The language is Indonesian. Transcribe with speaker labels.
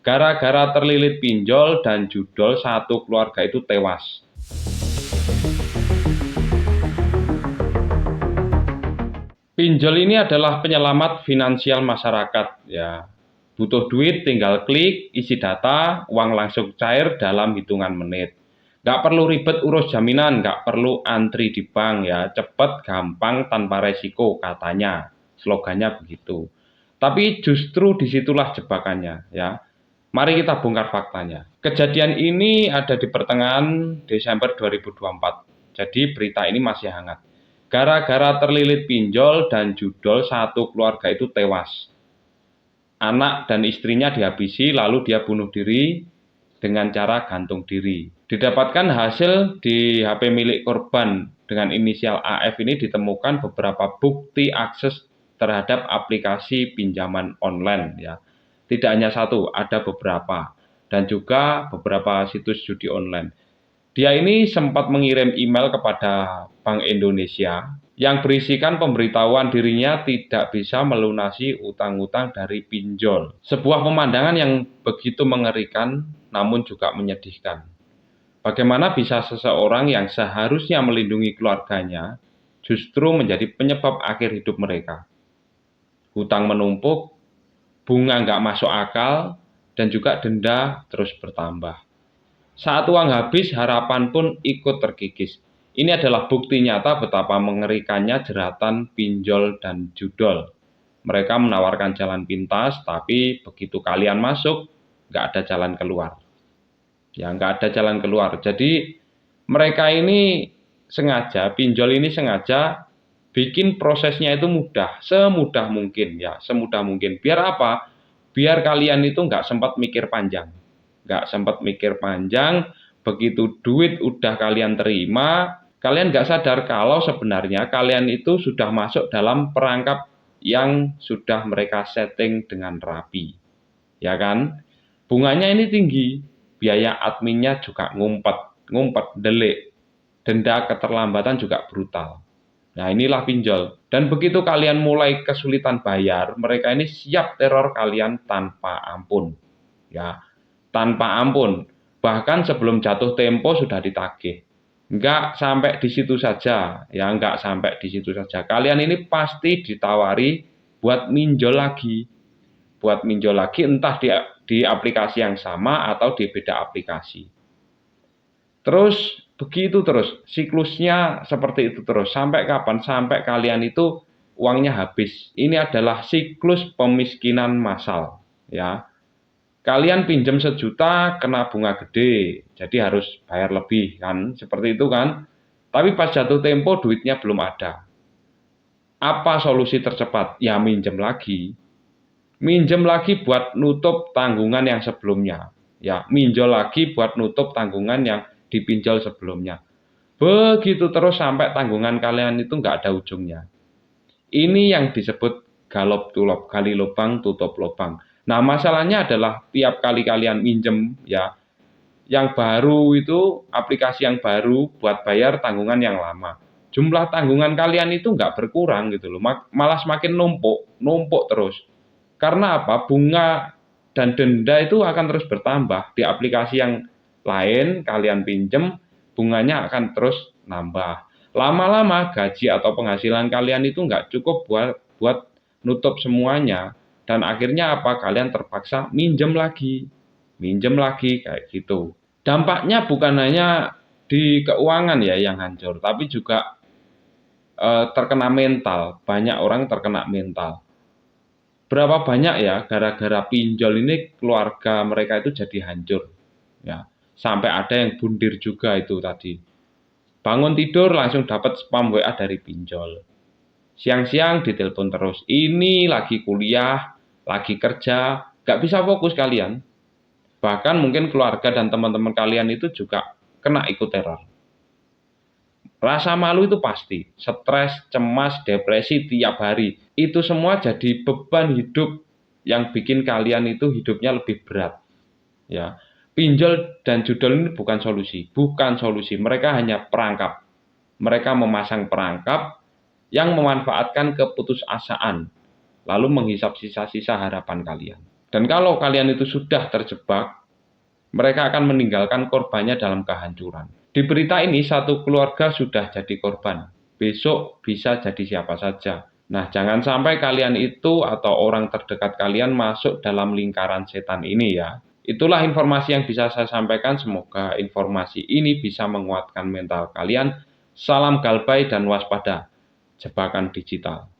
Speaker 1: Gara-gara terlilit pinjol dan judol, satu keluarga itu tewas. Pinjol ini adalah penyelamat finansial masyarakat, ya. Butuh duit, tinggal klik, isi data, uang langsung cair dalam hitungan menit. Nggak perlu ribet urus jaminan, nggak perlu antri di bank, ya. Cepet, gampang, tanpa resiko, katanya. Slogannya begitu. Tapi justru disitulah jebakannya, ya. Mari kita bongkar faktanya. Kejadian ini ada di pertengahan Desember 2024. Jadi berita ini masih hangat. Gara-gara terlilit pinjol dan judol, satu keluarga itu tewas. Anak dan istrinya dihabisi, lalu dia bunuh diri dengan cara gantung diri. Didapatkan hasil di HP milik korban dengan inisial AF ini ditemukan beberapa bukti akses terhadap aplikasi pinjaman online, ya. Tidak hanya satu, ada beberapa. Dan juga beberapa situs judi online. Dia ini sempat mengirim email kepada Bank Indonesia yang berisikan pemberitahuan dirinya tidak bisa melunasi utang-utang dari pinjol. Sebuah pemandangan yang begitu mengerikan namun juga menyedihkan. Bagaimana bisa seseorang yang seharusnya melindungi keluarganya justru menjadi penyebab akhir hidup mereka? Hutang menumpuk, bunga nggak masuk akal, dan juga denda terus bertambah. Saat uang habis, harapan pun ikut terkikis. Ini adalah bukti nyata betapa mengerikannya jeratan pinjol dan judol. Mereka menawarkan jalan pintas, tapi begitu kalian masuk, nggak ada jalan keluar. Ya, nggak ada jalan keluar. Jadi mereka ini sengaja, pinjol ini sengaja bikin prosesnya itu mudah, semudah mungkin, ya, semudah mungkin. Biar apa? Biar kalian itu nggak sempat mikir panjang. Nggak sempat mikir panjang, begitu duit udah kalian terima, kalian nggak sadar kalau sebenarnya kalian itu sudah masuk dalam perangkap yang sudah mereka setting dengan rapi. Ya kan? Bunganya ini tinggi, biaya adminnya juga ngumpet, delik, denda keterlambatan juga brutal. Nah, inilah pinjol. Dan begitu kalian mulai kesulitan bayar, mereka ini siap teror kalian tanpa ampun. Ya, tanpa ampun. Bahkan sebelum jatuh tempo sudah ditagih. Enggak sampai di situ saja, ya, enggak sampai di situ saja. Kalian ini pasti ditawari buat minjol lagi. Buat minjol lagi entah di aplikasi yang sama atau di beda aplikasi. Terus begitu terus, siklusnya seperti itu terus. Sampai kapan? Sampai kalian itu uangnya habis. Ini adalah siklus pemiskinan massal, ya. Kalian pinjam 1 juta, kena bunga gede, jadi harus bayar lebih, kan? Seperti itu kan? Tapi pas jatuh tempo duitnya belum ada. Apa solusi tercepat? Ya minjem lagi. Minjem lagi buat nutup tanggungan yang sebelumnya. Ya, minjol lagi buat nutup tanggungan yang dipinjol sebelumnya. Begitu terus sampai tanggungan kalian itu nggak ada ujungnya. Ini yang disebut galop tulop, gali lubang tutup lubang. Nah, masalahnya adalah tiap kali kalian minjem, ya, yang baru itu aplikasi yang baru buat bayar tanggungan yang lama. Jumlah tanggungan kalian itu nggak berkurang gitu loh, malah semakin numpuk terus. Karena apa? Bunga dan denda itu akan terus bertambah. Di aplikasi yang lain kalian pinjem, bunganya akan terus nambah. Lama-lama gaji atau penghasilan kalian itu nggak cukup buat nutup semuanya. Dan akhirnya apa? Kalian terpaksa minjem lagi kayak gitu. Dampaknya bukan hanya di keuangan ya yang hancur, tapi juga terkena mental. Banyak orang terkena mental. Berapa banyak ya gara-gara pinjol ini keluarga mereka itu jadi hancur, ya. Sampai ada yang bundir juga itu tadi. Bangun tidur langsung dapat spam WA dari pinjol. Siang-siang ditelepon terus. Ini lagi kuliah, lagi kerja, nggak bisa fokus kalian. Bahkan mungkin keluarga dan teman-teman kalian itu juga kena ikut teror. Rasa malu itu pasti, stres, cemas, depresi tiap hari. Itu semua jadi beban hidup yang bikin kalian itu hidupnya lebih berat. Ya, pinjol dan judol ini bukan solusi. Mereka hanya perangkap. Mereka memasang perangkap yang memanfaatkan keputusasaan, lalu menghisap sisa-sisa harapan kalian. Dan kalau kalian itu sudah terjebak, mereka akan meninggalkan korbannya dalam kehancuran. Di berita ini, satu keluarga sudah jadi korban. Besok bisa jadi siapa saja. Nah, jangan sampai kalian itu atau orang terdekat kalian masuk dalam lingkaran setan ini ya. Itulah informasi yang bisa saya sampaikan. Semoga informasi ini bisa menguatkan mental kalian. Salam galbay dan waspada jebakan digital.